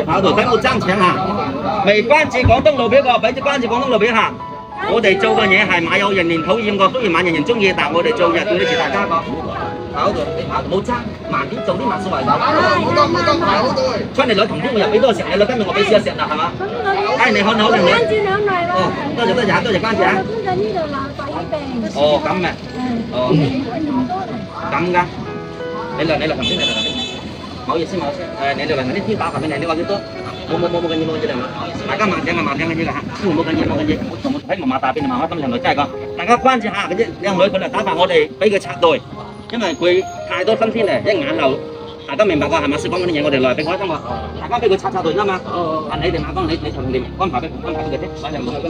跑道睇冇爭搶嚇，未關注廣東路標個，俾啲關注廣東路標嚇。我哋做嘅嘢係馬有人討厭過，雖然馬人人中意，但我哋做嘢對得住大家個。跑道你跑冇爭，慢啲做啲乜所謂㗎？冇得跑道。出嚟女同啲我又俾多個石你啦，今日我俾少個石啦係嘛？哎你好你好你好。關注兩類咯。哦，多謝關注啊。關注呢度鬧肺病。哦咁嘅。哦。咁㗎。你嚟頭先。唔好意思，你哋嚟呢啲打發俾你話幾多？冇緊要冇緊要，大家慢聽緊要㗎嚇，冇緊要，睇麻麻打俾你麻麻，今日女真係講，大家關注下嗰啲靚女佢嚟打發我哋，俾佢插隊，因為佢太多新鮮嚟，一眼就大家明白㗎係嘛？説講嗰啲嘢我哋來俾開心喎，大家俾佢插隊啫嘛。但你哋馬幫你同你安排俾佢啲，反正抹曬，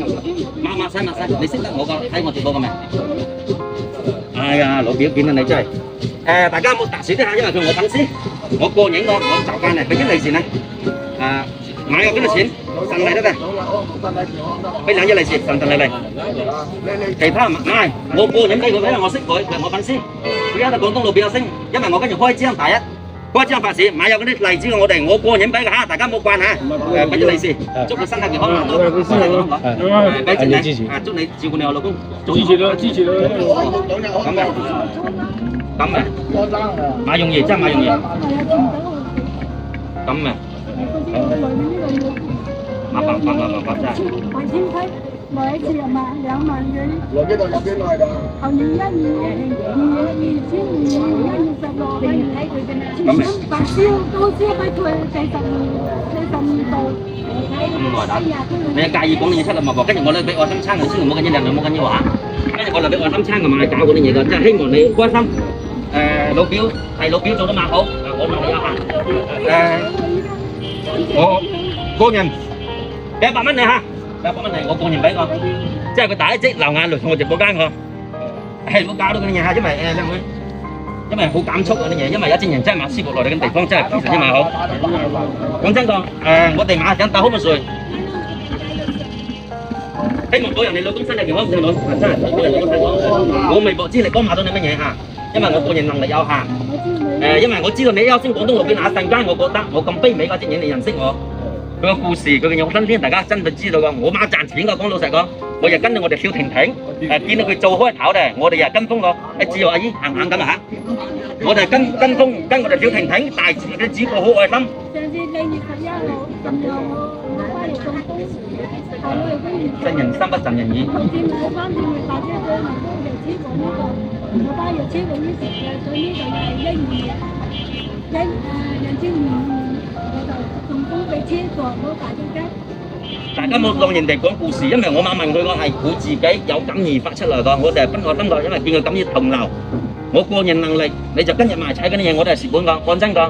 你識得我個睇我直播嘅未？哎呀，老表見到你真係大家冇特殊啲嚇，因為佢我粉絲，我過癮我習慣嚟，俾啲利是呢。買咗幾多錢？神嚟得嘅，俾2億利是，神嚟。其他唔係，我過癮俾佢，因為我識佢，係我粉絲。佢而家喺廣東路比較升，因為我跟住開張第一，開張發市，買咗嗰啲荔枝我哋，我過癮俾佢嚇，大家冇慣嚇。俾啲利是，祝佢身體健康，身體健康。俾錢你，祝你照顧你我老公。支持啦。咁嘅，買用嘢真係買用嘢。咁嘅。麻煩真係。還先批，每一次2萬幾。有幾耐㗎？後年1月2016發燒高燒不退42度。咁耐啦！你介意講啲嘢出嚟嘛？跟住我咧俾愛心餐佢先，冇緊要，冇緊要嚇。跟住我嚟俾愛心餐佢買搞嗰啲嘢㗎，真係希望你關心。老表係老表做得蠻好，我問你一下。我個人俾100蚊你嚇，俾100蚊你，我個人俾我，即係佢第一隻流眼淚同我直播間個，係冇搞到嗰啲嘢嚇，因為靚妹，因為好減速嗰啲嘢，因為有啲人真係馬師傅來到嘅地方真係非常之蠻好。講真講，我哋馬想打好乜水，希望保佑你老公身體健康，靚女，真係保佑你老公身體健康。我微薄之力幫馬到你乜嘢嚇，因為我個人能力有限。因為我知道你優先廣東路邊那一陣間，我覺得我咁卑微嗰隻嘢你認識我，佢個故事佢嘅有新鮮，大家真係知道㗎。我媽賺錢㗎，講老實講，我日跟到我哋跳婷婷，見到佢做開頭咧，我哋日跟風個，自由阿姨行咁啊嚇，我哋跟風跟我哋跳婷婷，大字嘅主播好愛心。上次2月11號，我翻嚟送風，後來跟真人心不盡人意。今次我翻轉去大車隊，我都由此過呢個。我爸又超過於時嘅，所以呢度係我就送風俾車坐到大隻雞。大家冇當人哋講故事，因為我媽問佢講係佢自己有感而發出嚟個，我哋係分開，因為見佢咁樣同流，我個人能力你就跟入埋踩嗰啲嘢，我哋係蝕本個，講真個，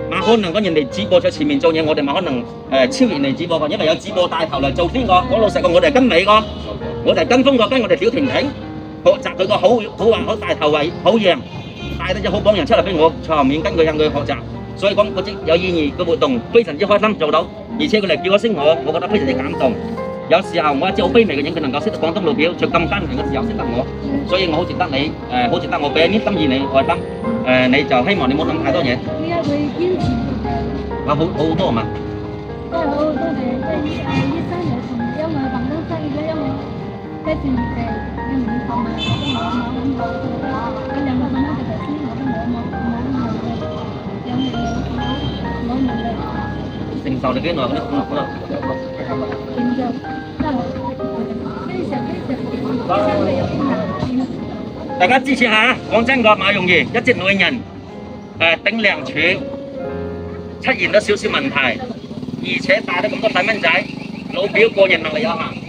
馬可能講人哋直播在前面做嘢，我哋馬可能超越人哋直播個，因為有直播帶頭嚟做先個，講老實個，我哋係跟尾個，我哋係跟風個，跟我哋小婷婷。學習佢個好話好大頭位好樣，帶得隻好榜樣出嚟俾我坐後面跟佢向佢學習，所以講嗰啲有意義嘅活動非常之開心做到，而且佢嚟叫一聲我覺得非常之感動。有時候我一隻好卑微嘅人，佢能夠識得廣東路表，在咁艱難嘅時候識得我，所以我好值得你好值得我俾啲心意你愛心你就希望你冇諗太多嘢。點解會堅持？好多嘛。都係好多謝醫生有同，因為廣東生意咧，因為跟住承受你幾耐嗰啲苦樂？大家支持下，講真個馬容易，一隻女人頂梁柱，出現咗少少問題，而且帶咗咁多細蚊仔，老表個人能力有限。